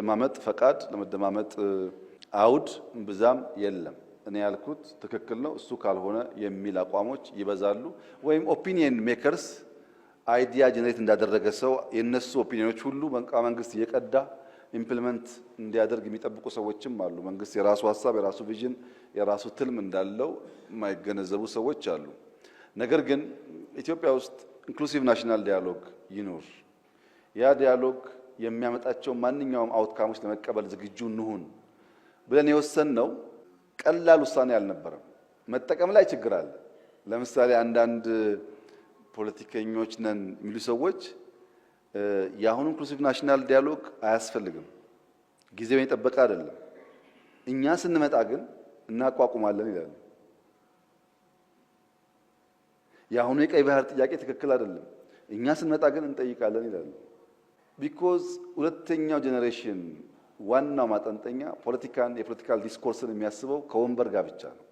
ለመደማመጥ ፈቃድ ለመደማመጥ አውድ ብዛም የለም። እኔ ያልኩት ትክክል ነው እሱ ካልሆነ የሚል አቋሞች ይበዛሉ። ወይም ኦፒኒየን ሜከርስ አይዲያ ጀነሬት እንዳደረገ ሰው የነሱ ኦፒኒዮኖች ሁሉ መንግስት እየቀዳ ኢምፕሊመንት እንዲያደርግ የሚጠብቁ ሰዎችም አሉ። መንግስት የራሱ ሐሳብ የራሱ ቪዥን የራሱ ትልም እንዳለው የማይገነዘቡ ሰዎች አሉ። ነገር ግን ኢትዮጵያ ውስጥ ኢንክሉሲቭ ናሽናል ዳያሎግ ይኖር። ያ ዳያሎግ የሚያመጣቸው ማንኛውም አውትካሞች ለመቀበል ዝግጁ እንሁን ብለን የወሰንነው ቀላል ውሳኔ አልነበረም። መጠቀም ላይ ችግር አለ። ለምሳሌ አንዳንድ ፖለቲከኞች ነን የሚሉ ሰዎች የአሁኑ ኢንክሉሲቭ ናሽናል ዳያሎግ አያስፈልግም፣ ጊዜውን የጠበቀ አይደለም፣ እኛ ስንመጣ ግን እናቋቁማለን ይላሉ። የአሁኑ የቀይ ባህር ጥያቄ ትክክል አይደለም፣ እኛ ስንመጣ ግን እንጠይቃለን ይላሉ። ቢኮዝ ሁለተኛው ጄኔሬሽን ዋናው ማጠንጠኛ ፖለቲካን የፖለቲካል ዲስኮርስን የሚያስበው ከወንበር ጋር ብቻ ነው።